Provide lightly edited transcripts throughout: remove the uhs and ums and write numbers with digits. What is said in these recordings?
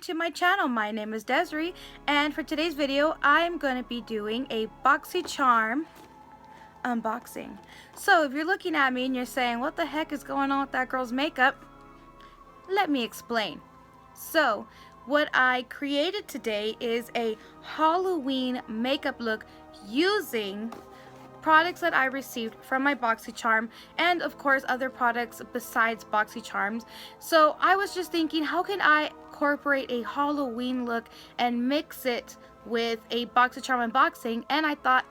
to my channel. My name is Desiree, and for today's video I'm going to be doing a Boxycharm unboxing. So if you're looking at me and you're saying, what the heck is going on with that girl's makeup? Let me explain. So what I created today is a Halloween makeup look using products that I received from my Boxycharm, and of course other products besides Boxycharms. So I was just thinking, how can I incorporate a Halloween look and mix it with a Boxycharm unboxing? And I thought,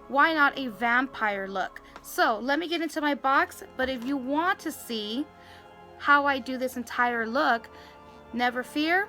why not a vampire look? So let me get into my box, but if you want to see how I do this entire look, never fear,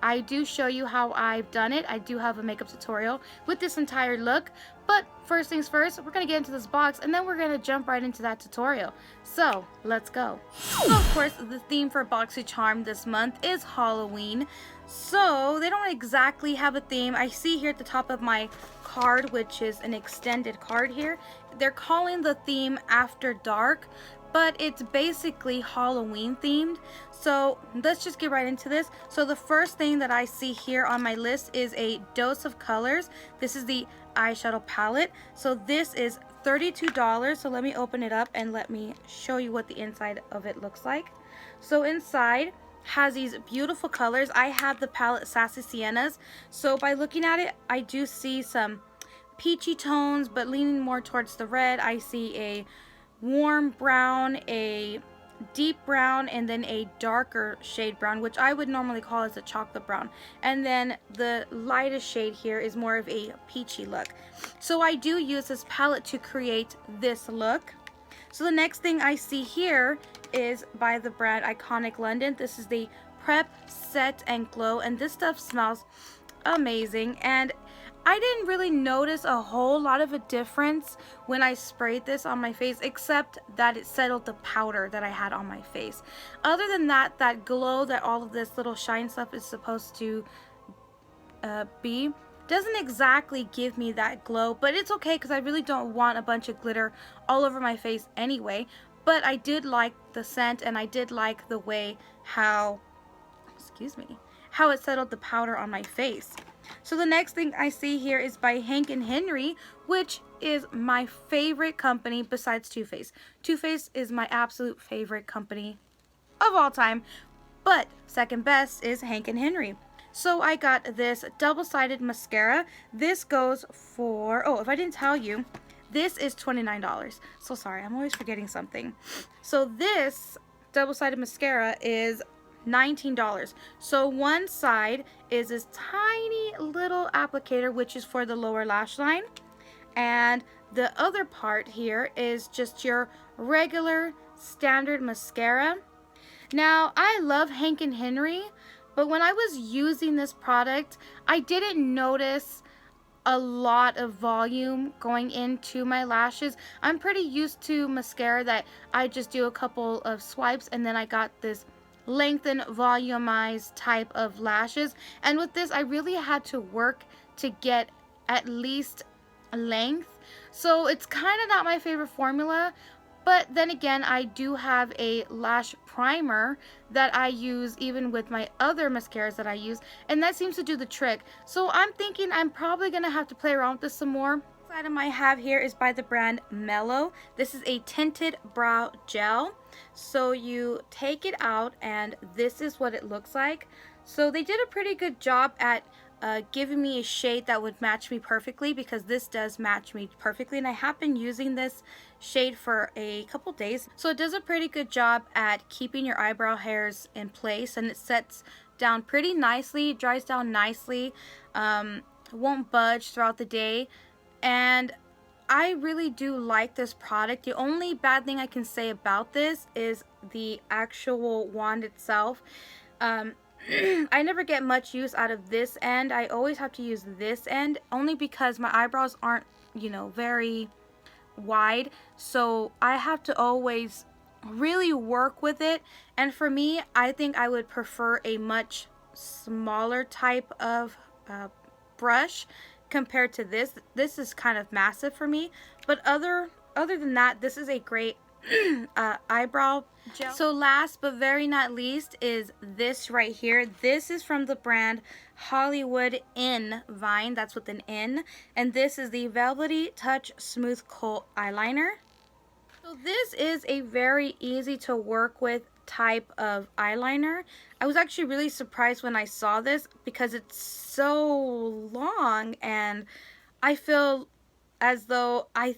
I do show you how I've done it. I do have a makeup tutorial with this entire look. But first things first, we're going to get into this box and then we're going to jump right into that tutorial. So let's go. So of course the theme for Boxycharm this month is Halloween. So they don't exactly have a theme. I see here at the top of my card, which is an extended card here, they're calling the theme After Dark, but it's basically Halloween themed. So let's just get right into this. So the first thing that I see here on my list is a dose of colors. This is the eyeshadow palette. So this is $32. So let me open it up and let me show you what the inside of it looks like. So inside has these beautiful colors. I have the palette Sassy Siennas. So by looking at it, I do see some peachy tones, but leaning more towards the red. I see a warm brown, a deep brown, and then a darker shade brown, which I would normally call as a chocolate brown. And then the lightest shade here is more of a peachy look. So I do use this palette to create this look. So the next thing I see here is by the brand Iconic London. This is the Prep, Set, and Glow, and this stuff smells amazing. And I didn't really notice a whole lot of a difference when I sprayed this on my face, except that it settled the powder that I had on my face. Other than that, that glow that all of this little shine stuff is supposed to be doesn't exactly give me that glow, but it's okay because I really don't want a bunch of glitter all over my face anyway. But I did like the scent, and I did like the way how it settled the powder on my face. So the next thing I see here is by Hank & Henry, which is my favorite company besides Too Faced. Too Faced is my absolute favorite company of all time, but second best is Hank & Henry. So I got this double-sided mascara. This goes for, oh, if I didn't tell you, this is $29. So sorry, I'm always forgetting something. So this double-sided mascara is $19. So one side is this tiny little applicator, which is for the lower lash line, and the other part here is just your regular standard mascara. Now I love Hank & Henry, but when I was using this product, I didn't notice a lot of volume going into my lashes. I'm pretty used to mascara that I just do a couple of swipes and then I got this lengthened, volumized type of lashes, and with this I really had to work to get at least length. So it's kind of not my favorite formula, but then again, I do have a lash primer that I use even with my other mascaras that I use, and that seems to do the trick. So I'm thinking I'm probably gonna have to play around with this some more. This item I have here is by the brand Mellow. This is a tinted brow gel. So you take it out and this is what it looks like. So they did a pretty good job at giving me a shade that would match me perfectly, because this does match me perfectly, and I have been using this shade for a couple days. So it does a pretty good job at keeping your eyebrow hairs in place, and it sets down pretty nicely, dries down nicely, won't budge throughout the day, and I really do like this product. The only bad thing I can say about this is the actual wand itself. I never get much use out of this end. I always have to use this end, only because my eyebrows aren't, very wide. So I have to always really work with it. And for me, I think I would prefer a much smaller type of brush compared to this. This is kind of massive for me. But other than that, this is a great eyebrow gel. So last but very not least is this right here. This is from the brand Hollywood In Vine. That's with an N. And this is the Velvety Touch Smooth Kohl Eyeliner. So this is a very easy to work with type of eyeliner. I was actually really surprised when I saw this because it's so long, and I feel as though I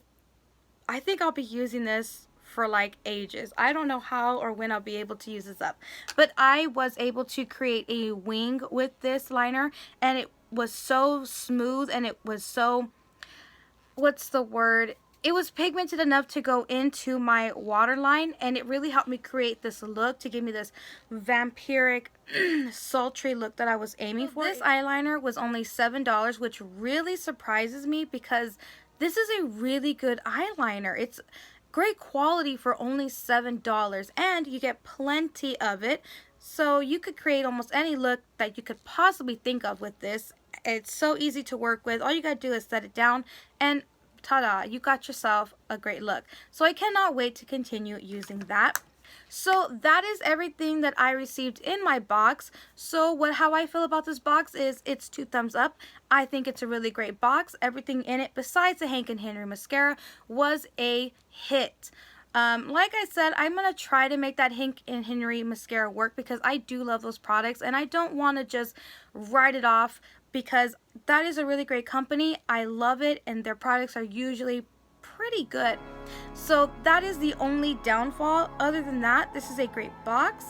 think I'll be using this for like ages. I don't know how or when I'll be able to use this up, but I was able to create a wing with this liner, and it was so smooth, and it was so, what's the word? It was pigmented enough to go into my waterline, and it really helped me create this look to give me this vampiric, sultry look that I was aiming for. This eyeliner was only $7, which really surprises me because this is a really good eyeliner. It's great quality for only $7, and you get plenty of it. So you could create almost any look that you could possibly think of with this. It's so easy to work with. All you gotta do is set it down, and ta-da, you got yourself a great look. So I cannot wait to continue using that. So that is everything that I received in my box. So how I feel about this box is it's 2 thumbs up. I think it's a really great box. Everything in it besides the Hank & Henry mascara was a hit. Like I said, I'm going to try to make that Hank & Henry mascara work because I do love those products, and I don't want to just write it off because that is a really great company. I love it, and their products are usually pretty good. So that is the only downfall. Other than that, this is a great box.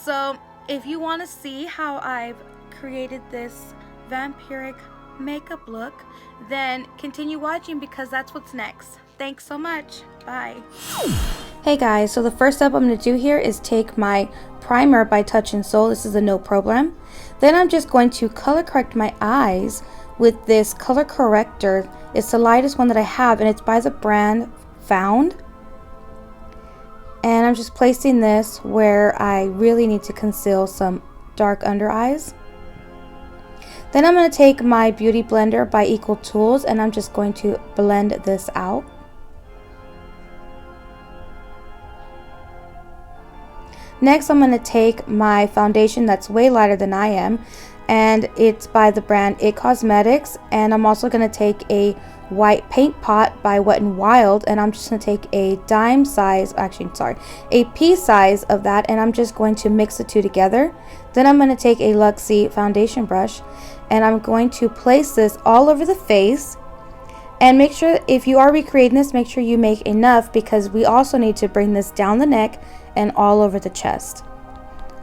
So if you want to see how I've created this vampiric makeup look, then continue watching because that's what's next. Thanks so much. Bye. Hey guys, so the first step I'm going to do here is take my primer by Touch in Sol. This is a No Problem. Then I'm just going to color correct my eyes with this color corrector. It's the lightest one that I have, and it's by the brand Found. And I'm just placing this where I really need to conceal some dark under eyes. Then I'm going to take my Beauty Blender by Equal Tools, and I'm just going to blend this out. Next, I'm going to take my foundation that's way lighter than I am, and it's by the brand It Cosmetics, and I'm also going to take a white paint pot by Wet n Wild, and I'm just going to take a a pea size of that, and I'm just going to mix the two together. Then I'm going to take a Luxie foundation brush, and I'm going to place this all over the face. And make sure, if you are recreating this, make sure you make enough, because we also need to bring this down the neck and all over the chest.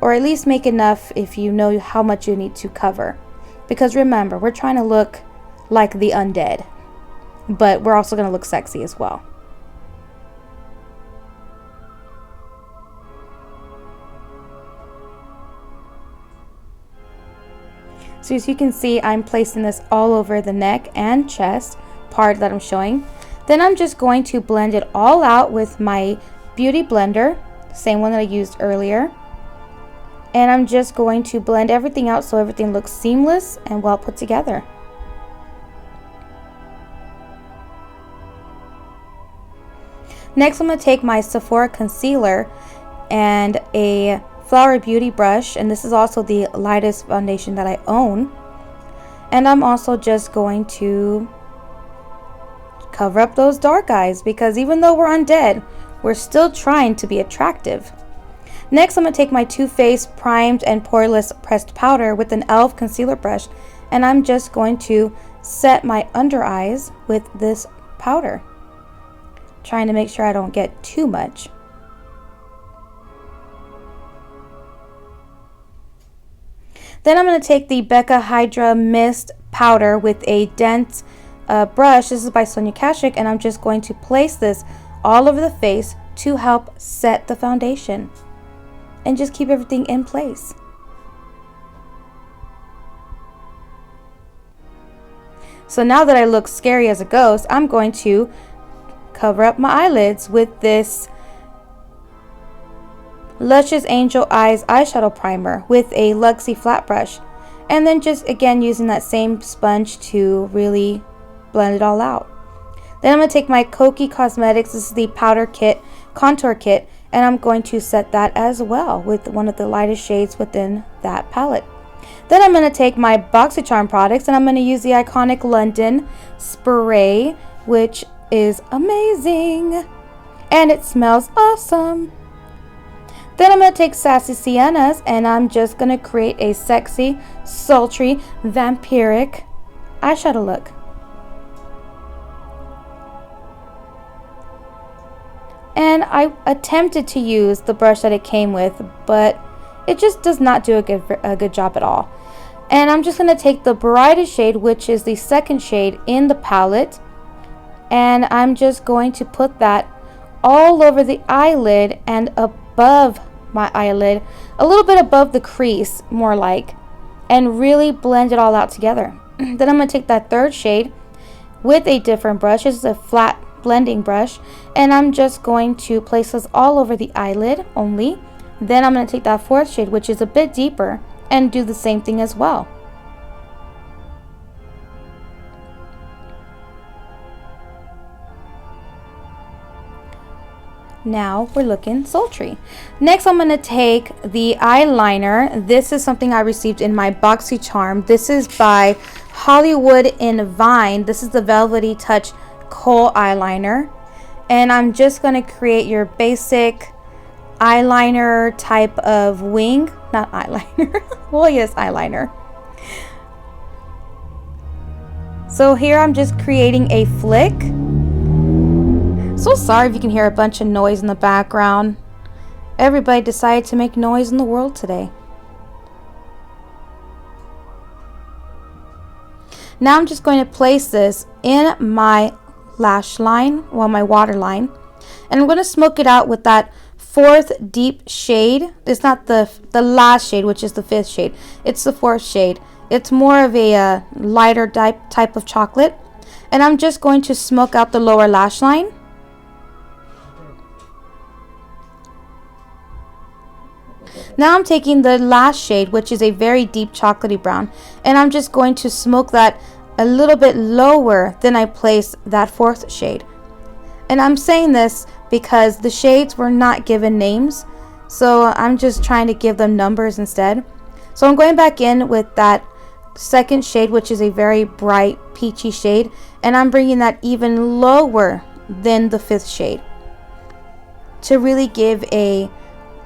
Or at least make enough if you know how much you need to cover. Because remember, we're trying to look like the undead, but we're also going to look sexy as well. So as you can see, I'm placing this all over the neck and chest part that I'm showing. Then I'm just going to blend it all out with my Beauty Blender, same one that I used earlier. And I'm just going to blend everything out so everything looks seamless and well put together. Next, I'm going to take my Sephora concealer and a Flower Beauty brush, and this is also the lightest foundation that I own. And I'm also just going to cover up those dark eyes, because even though we're undead, we're still trying to be attractive. Next, I'm going to take my Too Faced Primed and Poreless Pressed Powder with an e.l.f. concealer brush, and I'm just going to set my under eyes with this powder, trying to make sure I don't get too much. Then I'm going to take the Becca Hydra Mist Powder with a dense brush. This is by Sonia Kashuk, and I'm just going to place this all over the face to help set the foundation and just keep everything in place. So now that I look scary as a ghost, I'm going to cover up my eyelids with this Luscious Angel Eyes eyeshadow primer with a Luxie flat brush, and then just again using that same sponge to really blend it all out. Then I'm going to take my Kokie Cosmetics, this is the powder kit contour kit, and I'm going to set that as well with one of the lightest shades within that palette. Then I'm going to take my Boxycharm products, and I'm going to use the iconic London spray, which is amazing and it smells awesome. Then I'm going to take Sassy Siennas, and I'm just going to create a sexy, sultry, vampiric eyeshadow look. And I attempted to use the brush that it came with, but it just does not do a good job at all. And I'm just going to take the brightest shade, which is the second shade in the palette, and I'm just going to put that all over the eyelid and above my eyelid, a little bit above the crease, more like, and really blend it all out together. Then I'm going to take that third shade with a different brush. This is a flat blending brush, and I'm just going to place this all over the eyelid only. Then I'm going to take that fourth shade, which is a bit deeper, and do the same thing as well. Now we're looking sultry. Next, I'm going to take the eyeliner. This is something I received in my Boxycharm. This is by Hollywood in Vine. This is the Velvety Touch Kohl eyeliner, and I'm just going to create your basic eyeliner type of wing, not eyeliner. Well, yes, eyeliner. So here I'm just creating a flick. So sorry if you can hear a bunch of noise in the background. Everybody decided to make noise in the world today. Now I'm just going to place this in my lash line, well, my waterline, and I'm going to smoke it out with that fourth deep shade. It's not the last shade, which is the fifth shade. It's the fourth shade. It's more of a lighter type of chocolate, and I'm just going to smoke out the lower lash line. Now I'm taking the last shade, which is a very deep chocolatey brown, and I'm just going to smoke that a little bit lower than I placed that fourth shade. And I'm saying this because the shades were not given names, so I'm just trying to give them numbers instead. So I'm going back in with that second shade, which is a very bright peachy shade, and I'm bringing that even lower than the fifth shade to really give a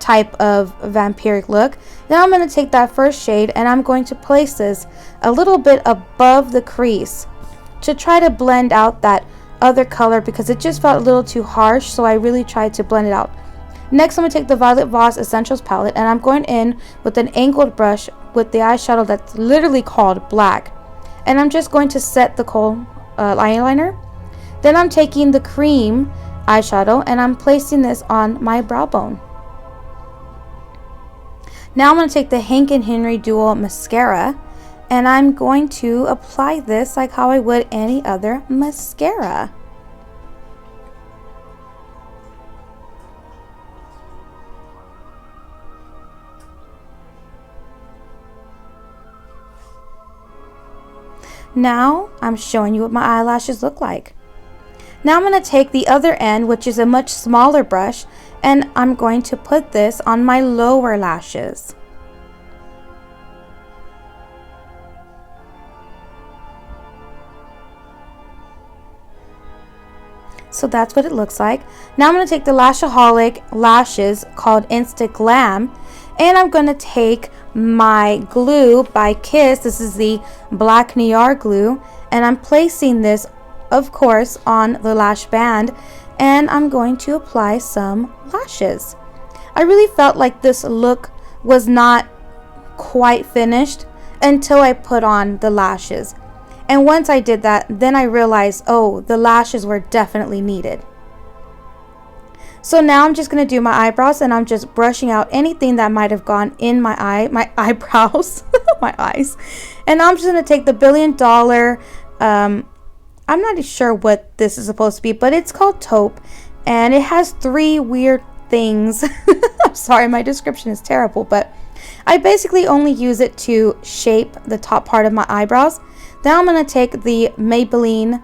type of vampiric look. Now I'm going to take that first shade, and I'm going to place this a little bit above the crease to try to blend out that other color, because it just felt a little too harsh, so I really tried to blend it out. Next, I'm going to take the Violet Voss Essentials palette, and I'm going in with an angled brush with the eyeshadow that's literally called Black, and I'm just going to set the Kohl eyeliner. Then I'm taking the cream eyeshadow, and I'm placing this on my brow bone. Now I'm going to take the Hank & Henry Dual Mascara, and I'm going to apply this like how I would any other mascara. Now I'm showing you what my eyelashes look like. Now I'm going to take the other end, which is a much smaller brush, and I'm going to put this on my lower lashes. So that's what it looks like. Now I'm going to take the Lashaholic lashes called Insta Glam, and I'm going to take my glue by Kiss. This is the Black Niar glue, and I'm placing this, of course, on the lash band, and I'm going to apply some lashes. I really felt like this look was not quite finished until I put on the lashes. And once I did that, then I realized, oh, the lashes were definitely needed. So now I'm just going to do my eyebrows, and I'm just brushing out anything that might have gone in my eyebrows, my eyes. And I'm just going to take the $1 Billion, I'm not sure what this is supposed to be, but it's called taupe, and it has 3 weird things. I'm sorry, my description is terrible, but I basically only use it to shape the top part of my eyebrows. Now I'm going to take the Maybelline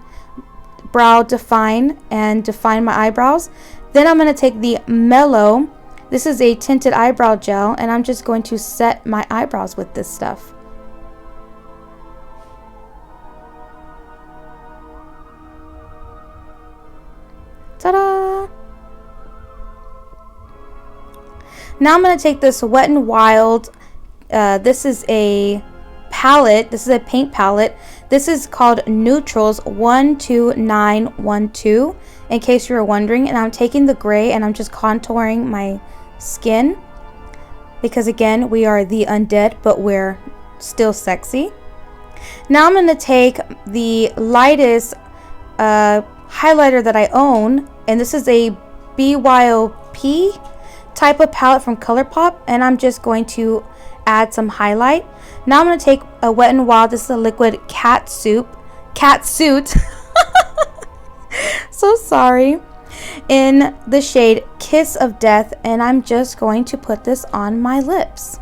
Brow Define and define my eyebrows, Then I'm going to take the Mellow. This is a tinted eyebrow gel, and I'm just going to set my eyebrows with this stuff. Ta-da! Now I'm going to take this Wet n Wild. This is a palette. This is a paint palette. This is called Neutrals 12912, in case you were wondering. And I'm taking the gray and I'm just contouring my skin, because again, we are the undead, but we're still sexy. Now I'm going to take the lightest highlighter that I own, and this is a BYOP type of palette from ColourPop, and I'm just going to add some highlight. Now I'm going to take a Wet n Wild. This is a liquid cat suit so sorry, in the shade Kiss of Death, and I'm just going to put this on my lips.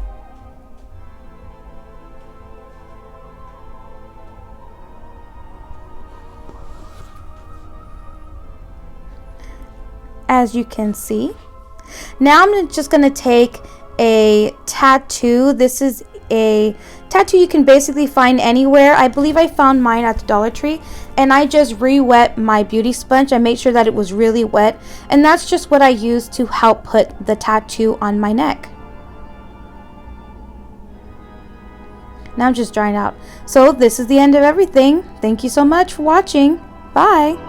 As you can see. Now I'm just going to take a tattoo. This is a tattoo you can basically find anywhere. I believe I found mine at the Dollar Tree, and I just re-wet my beauty sponge. I made sure that it was really wet, and that's just what I used to help put the tattoo on my neck. Now I'm just drying out. So this is the end of everything. Thank you so much for watching. Bye.